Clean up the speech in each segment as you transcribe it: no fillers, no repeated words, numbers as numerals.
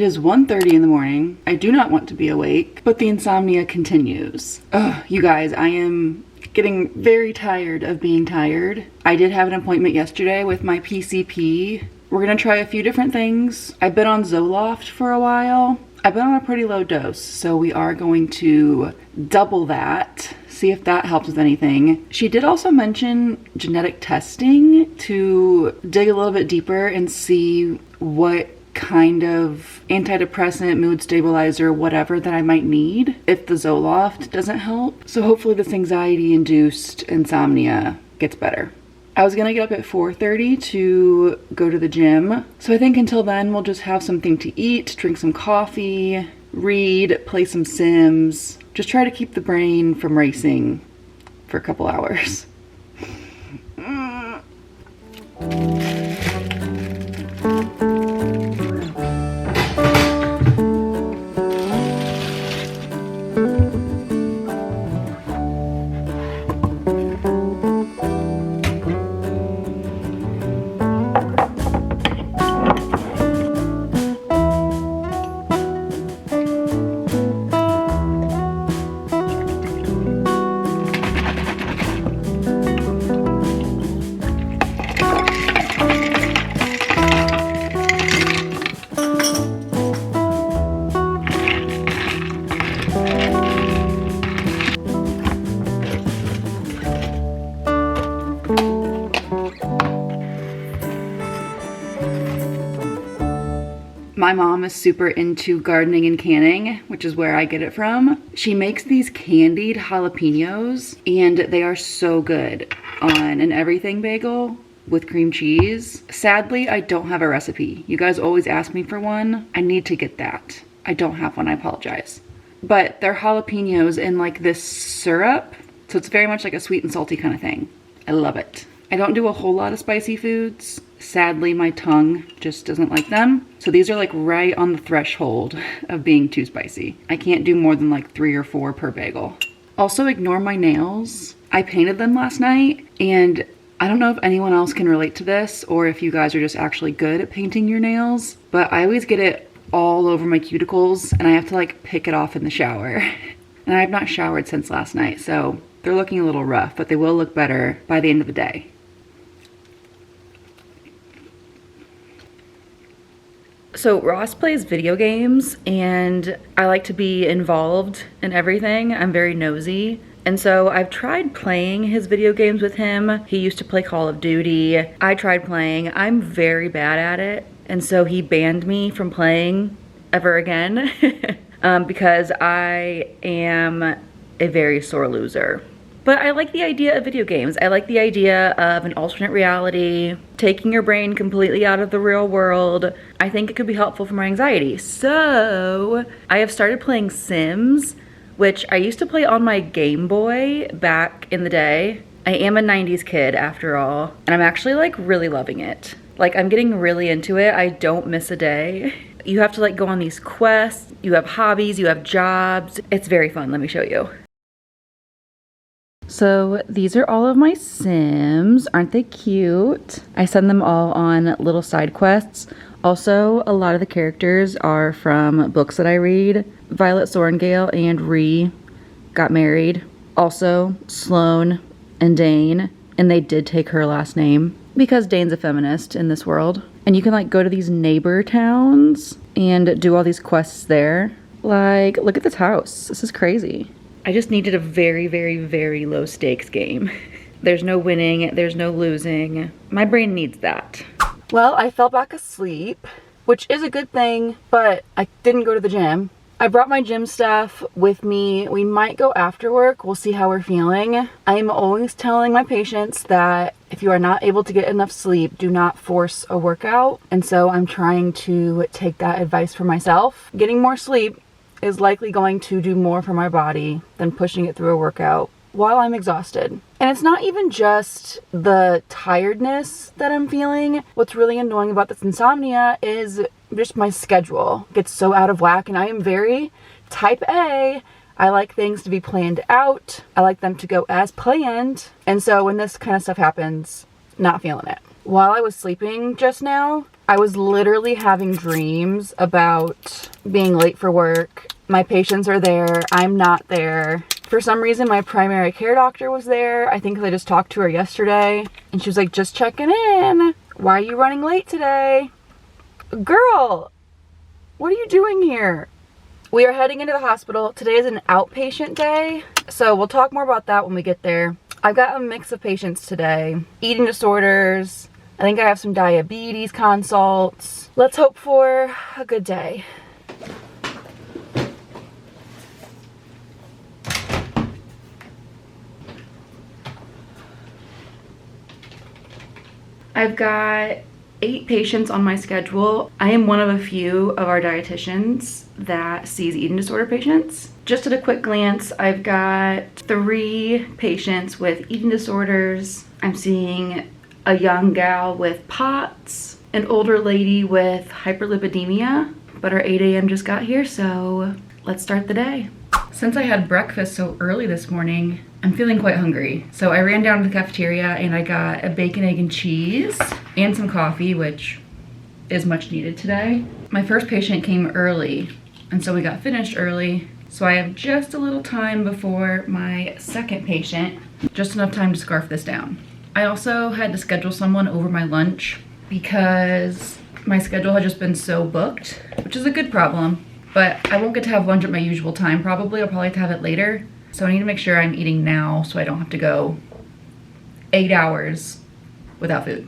is 1:30 in the morning. I do not want to be awake, but the insomnia continues. Ugh, you guys, I am getting very tired of being tired. I did have an appointment yesterday with my PCP. We're gonna try a few different things. I've been on Zoloft for a while. I've been on a pretty low dose, so we are going to double that, see if that helps with anything. She did also mention genetic testing to dig a little bit deeper and see what kind of antidepressant, mood stabilizer, whatever that I might need if the Zoloft doesn't help. So hopefully this anxiety-induced insomnia gets better. I was gonna get up at 4:30 to go to the gym. So I think until then we'll just have something to eat, drink some coffee, read, play some Sims, just try to keep the brain from racing for a couple hours. My mom is super into gardening and canning, which is where I get it from. She makes these candied jalapenos and they are so good on an everything bagel with cream cheese. Sadly, I don't have a recipe. You guys always ask me for one. I need to get that. I don't have one, I apologize. But they're jalapenos in like this syrup. So it's very much like a sweet and salty kind of thing. I love it. I don't do a whole lot of spicy foods. Sadly, my tongue just doesn't like them. So these are like right on the threshold of being too spicy. I can't do more than like 3 or 4 per bagel. Also, ignore my nails. I painted them last night and I don't know if anyone else can relate to this or if you guys are just actually good at painting your nails, but I always get it all over my cuticles and I have to like pick it off in the shower. And I have not showered since last night, so they're looking a little rough, but they will look better by the end of the day. So Ross plays video games and I like to be involved in everything. I'm very nosy. And so I've tried playing his video games with him. He used to play Call of Duty. I tried playing. I'm very bad at it. And so he banned me from playing ever again because I am a very sore loser. But I like the idea of video games. I like the idea of an alternate reality, taking your brain completely out of the real world. I think it could be helpful for my anxiety. So I have started playing Sims, which I used to play on my Game Boy back in the day. I am a 90s kid after all, and I'm actually like really loving it. Like I'm getting really into it. I don't miss a day. You have to like go on these quests, you have hobbies, you have jobs. It's very fun, let me show you. So these are all of my Sims. Aren't they cute? I send them all on little side quests. Also, a lot of the characters are from books that I read. Violet Sorengale and Ree got married. Also, Sloane and Dane. And they did take her last name because Dane's a feminist in this world. And you can like go to these neighbor towns and do all these quests there. Like, look at this house. This is crazy. I just needed a very, very, very low stakes game. There's no winning, there's no losing. My brain needs that. Well, I fell back asleep, which is a good thing, but I didn't go to the gym. I brought my gym stuff with me. We might go after work. We'll see how we're feeling. I'm always telling my patients that if you are not able to get enough sleep, do not force a workout. And so I'm trying to take that advice for myself. Getting more sleep is likely going to do more for my body than pushing it through a workout while I'm exhausted. And it's not even just the tiredness that I'm feeling. What's really annoying about this insomnia is just my schedule gets so out of whack, and I am very type A. I like things to be planned out. I like them to go as planned. And so when this kind of stuff happens, not feeling it. While I was sleeping just now, I was literally having dreams about being late for work. My patients are there. I'm not there. For some reason, my primary care doctor was there. I think 'cause I just talked to her yesterday. And she was like, just checking in. Why are you running late today? Girl, what are you doing here? We are heading into the hospital. Today is an outpatient day. So we'll talk more about that when we get there. I've got a mix of patients today. Eating disorders. I think I have some diabetes consults. Let's hope for a good day. I've got 8 patients on my schedule. I am one of a few of our dietitians that sees eating disorder patients. Just at a quick glance, I've got 3 patients with eating disorders. I'm seeing a young gal with POTS, an older lady with hyperlipidemia, but our 8 a.m. just got here, so let's start the day. Since I had breakfast so early this morning, I'm feeling quite hungry. So I ran down to the cafeteria and I got a bacon, egg, and cheese and some coffee, which is much needed today. My first patient came early, and so we got finished early. So I have just a little time before my second patient, just enough time to scarf this down. I also had to schedule someone over my lunch because my schedule had just been so booked, which is a good problem, but I won't get to have lunch at my usual time probably. I'll probably have to have it later. So I need to make sure I'm eating now so I don't have to go 8 hours without food.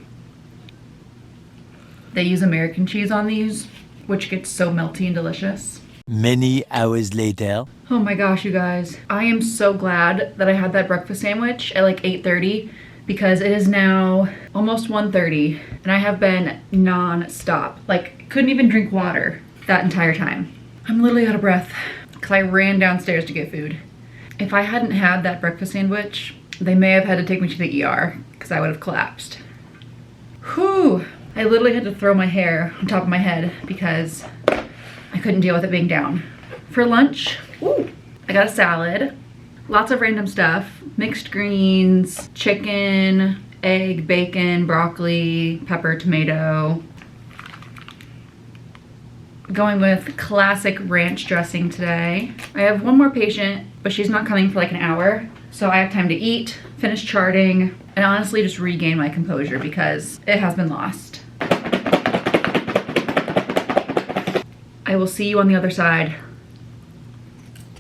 They use American cheese on these, which gets so melty and delicious. Many hours later. Oh my gosh, you guys. I am so glad that I had that breakfast sandwich at like 8:30 because it is now almost 1:30 and I have been non-stop. Like, couldn't even drink water that entire time. I'm literally out of breath because I ran downstairs to get food. If I hadn't had that breakfast sandwich, they may have had to take me to the ER because I would have collapsed. Whew. I literally had to throw my hair on top of my head because I couldn't deal with it being down. For lunch, I got a salad, lots of random stuff, mixed greens, chicken, egg, bacon, broccoli, pepper, tomato. Going with classic ranch dressing today. I have one more patient, but she's not coming for like an hour. So I have time to eat, finish charting, and honestly just regain my composure because it has been lost. I will see you on the other side.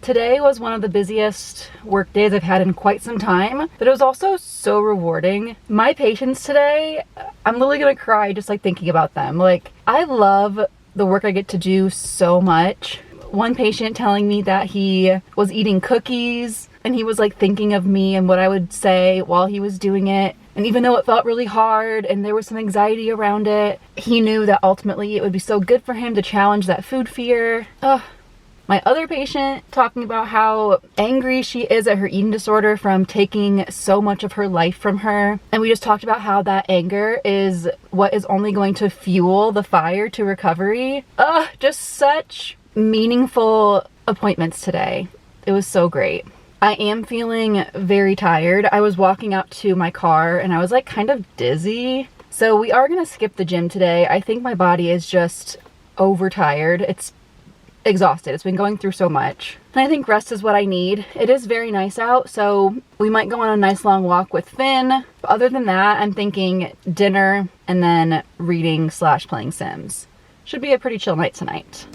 Today was one of the busiest work days I've had in quite some time, but it was also so rewarding. My patients today, I'm literally gonna cry just like thinking about them. Like, I love the work I get to do so much. One patient telling me that he was eating cookies and he was like thinking of me and what I would say while he was doing it. And even though it felt really hard and there was some anxiety around it, he knew that ultimately it would be so good for him to challenge that food fear. My other patient talking about how angry she is at her eating disorder from taking so much of her life from her. And we just talked about how that anger is what is only going to fuel the fire to recovery. Just such meaningful appointments today. It was so great. I am feeling very tired. I was walking out to my car and I was like kind of dizzy. So we are gonna skip the gym today. I think my body is just overtired. It's exhausted. It's been going through so much. And I think rest is what I need. It is very nice out, so we might go on a nice long walk with Finn. But other than that, I'm thinking dinner and then reading / playing Sims. Should be a pretty chill night tonight.